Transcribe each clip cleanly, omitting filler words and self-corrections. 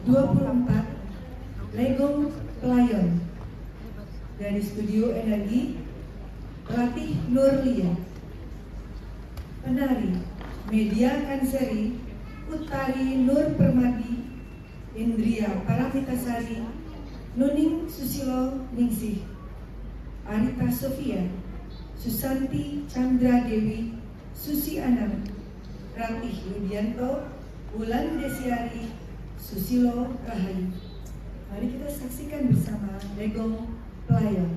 24 Legong Pelayon. Dari Studio Energi, pelatih Nurlia. Penari Media Kanseri Utari Nur Permadi, Indria Paramitasari, Nuning Susilo Ningsih, Arita Sofia, Susanti Chandra Dewi, Susi Anam, Ratih Ludianto, Wulan Desiari, Susilo Rahayu. Mari kita saksikan bersama Legong Pelayon.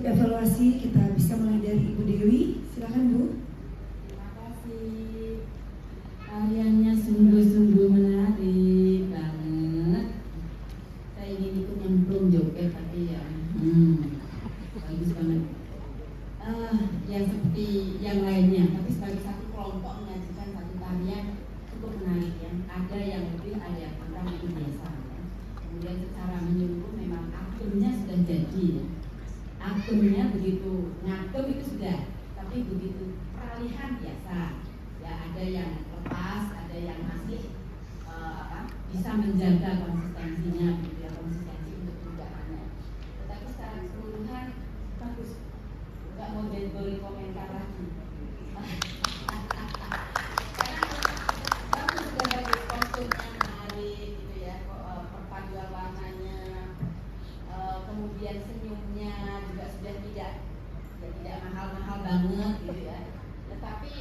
evaluasi kita bisa mulai dari Ibu Dewi. Silakan Bu. Terima kasih. Tariannya sungguh-sungguh menarik banget. Saya ingin ikut nyemplung joget tapi ya bagus banget. Ya seperti yang lainnya, tapi sebagai satu kelompok menyajikan satu tarian cukup menarik ya. Ada yang lebih, ada yang kurang, itu biasa ya. Kemudian secara menyeluruh memang akunnya sudah jadi ya. Akunnya begitu ngagem itu sudah, tapi begitu peralihan biasa ya, ada yang lepas, ada yang masih bisa menjaga konsistensinya gitu ya, konsistensi untuk perubahannya. Tetapi secara keseluruhan bagus, nggak mau jadi komentar lagi. Karena bagus, sudah bagus, kostumnya menarik gitu ya, perpaduan warnanya, kemudian senyumnya juga sudah tidak mahal-mahal banget gitu ya. Tetapi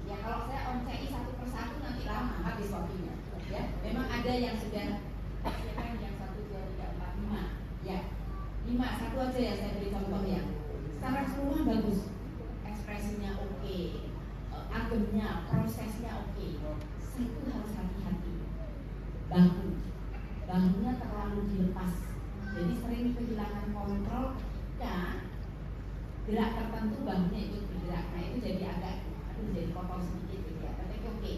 ya kalau saya oncei satu persatu nanti lama habis waktunya ya. Memang ada yang sudah yang 1, 2, 3, 4, 5 ya, 5, satu aja ya saya beri contoh ya. Secara keseluruhan bagus, ekspresinya oke, agemnya, prosesnya oke. Itu harus hati-hati, bahunya terlalu dilepas, jadi sering kehilangan kontrol dan gerak tertentu bahunya ikut bergerak. Nah itu jadi agak jadi kotor sedikit gitu ya. Tapi oke.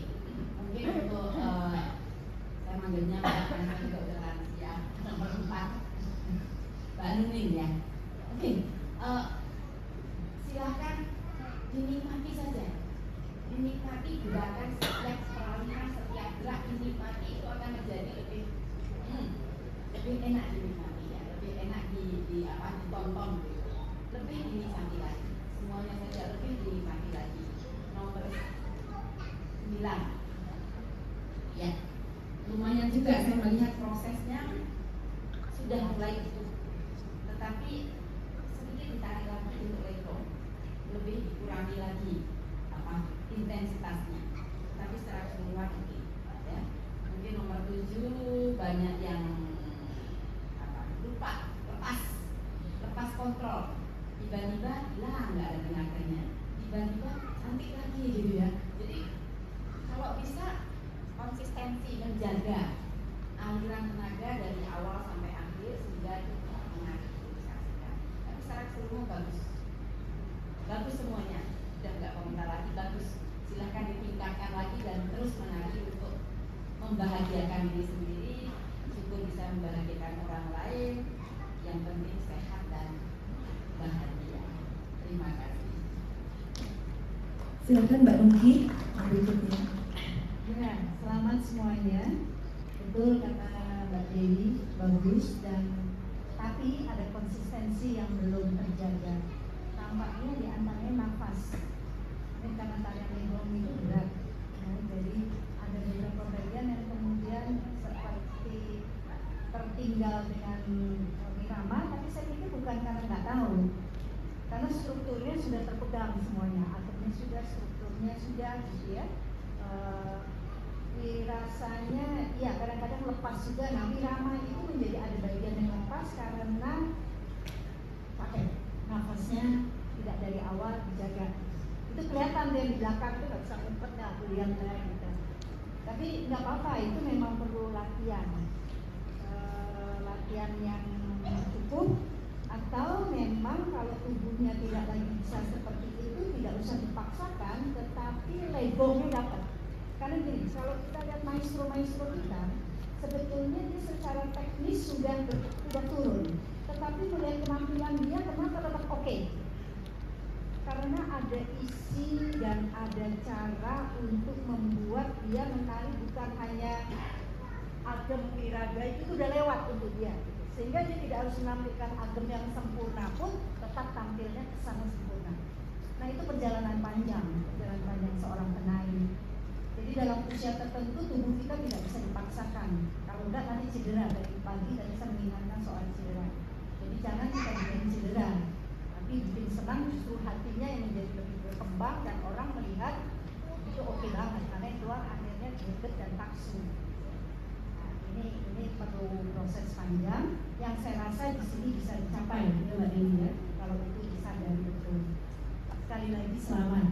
Mungkin untuk saya manggilnya Mbak juga udah lansia nomor 4 Mbak Nuning ya. Oke. Silahkan dinikmati saja. Dinikmati gerakan setiap peralihan, setiap gerak dinikmati, itu akan menjadi lebih enak dinikmati ya, lebih enak ditonton gitu. Lebih dinikmati lagi, semuanya saja lebih dinikmati lagi. Nomor 9 ya, lumayan juga saya melihat prosesnya sudah mulai utuh, tetapi sedikit ditarik lagi untuk Lego, lebih dikurangi lagi intensitasnya, tapi secara keseluruhan oke ya. Mungkin nomor 7 banyak yang lupa, lepas kontrol, tiba-tiba hilang, nggak ada tenaganya, tiba-tiba cantik lagi gitu ya. Jadi kalau bisa konsistensi menjaga aliran tenaga dari awal sampai akhir sehingga itu menarik untuk disaksikan. Tapi secara keseluruhan bagus semuanya, sudah nggak komentar lagi, bagus. Silahkan ditingkatkan lagi dan terus menarik untuk membahagiakan diri sendiri, syukur bisa membahagiakan orang lain. Yang penting sehat dan bahagia. Terima kasih. Silakan Mbak Nungki berikutnya. Ya, selamat semuanya. Betul kata Mbak Dewi, bagus, dan tapi ada konsistensi yang belum terjaga. Tampaknya di antaranya nafas. Ini karena tarian legong itu berat, ya, jadi ada beberapa bagian yang kemudian seperti tertinggal dengan irama, tapi saya pikir bukan karena nggak tahu, karena strukturnya sudah terpegang semuanya, aturnya sudah, strukturnya sudah, gitu ya. Rasanya, ya kadang-kadang lepas juga. Nah, irama itu menjadi ada bagian yang lepas karena pakai nafasnya tidak dari awal dijaga. Itu kelihatan deh di belakang itu nggak bisa ngumpet, nggak lihat gitu. Tapi nggak apa-apa, itu memang perlu latihan. Latihan yang cukup, atau memang kalau tubuhnya tidak lagi bisa seperti itu, tidak usah dipaksakan, tetapi legongnya dapat. Karena gini, kalau kita lihat maestro-maestro kita, sebetulnya dia secara teknis sudah turun, tetapi melihat penampilan dia kenapa tetap oke? Karena ada isi dan ada cara untuk membuat dia menari, bukan hanya agem iraga itu udah lewat untuk dia, sehingga dia tidak harus menampilkan agem yang sempurna pun tetap tampilnya kesana sempurna. Nah itu perjalanan panjang seorang penari. Jadi dalam usia tertentu tubuh kita tidak bisa dipaksakan, kalau enggak nanti cedera. Dari pagi dan bisa mengingatkan soal cedera. Jadi jangan kita bikin cedera, tapi bikin senang justru hatinya yang menjadi lebih berkembang dan orang melihat itu oke banget, karena yang keluar akhirnya greget dan taksu. Nah, ini perlu proses panjang. panjang yang saya rasa di sini bisa dicapai ya Mbak Dewi ya, kalau itu disadari betul. Sekali lagi selamat.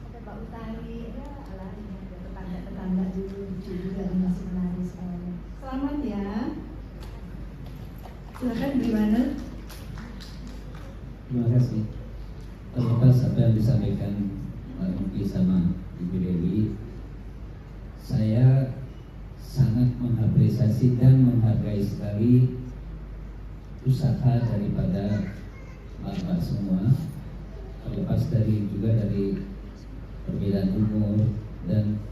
Ada Mbak Utari, ya alah ini ada tetangga-tetangga dulu lucu juga masih menari semuanya. Selamat ya. Silakan gimana? Terima kasih. Terlepas apa yang disampaikan Pak Muki sama Ibu Dewi, saya sangat mengapresiasi dan menghargai sekali usaha daripada Bapak semua. Terlepas dari perbedaan umur dan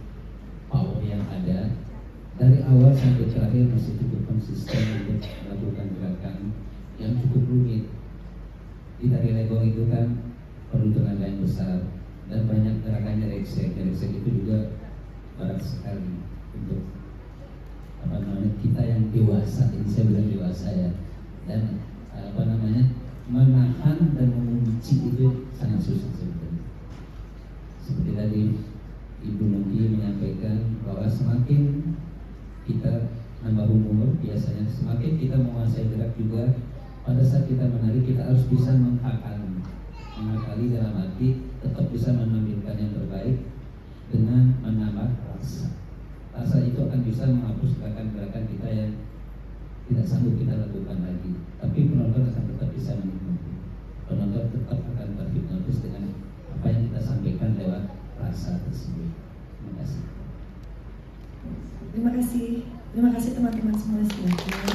power yang ada, dari awal sampai terakhir masih cukup konsisten untuk melakukan gerakan yang cukup rumit. Di tari legong itu kan perlu tenaga yang besar dan banyak gerakannya reksek itu juga berat sekali untuk kita yang dewasa, ini saya bilang dewasa ya, dan menahan dan mengunci itu sangat susah sebetulnya. Seperti tadi Ibu Nuki menyampaikan bahwa semakin kita nambah umur, biasanya semakin kita menguasai gerak juga. Pada saat kita menari, kita harus bisa mengakali dalam arti tetap bisa menampilkan yang terbaik dengan menambah rasa. Rasa itu akan bisa menghapus gerakan-gerakan kita yang tidak sanggup kita lakukan lagi. Tapi penonton akan tetap bisa menikmati. Penonton tetap akan terhipnotis dengan apa yang kita sampaikan lewat rasa tersebut. Terima kasih. Terima kasih teman-teman semua.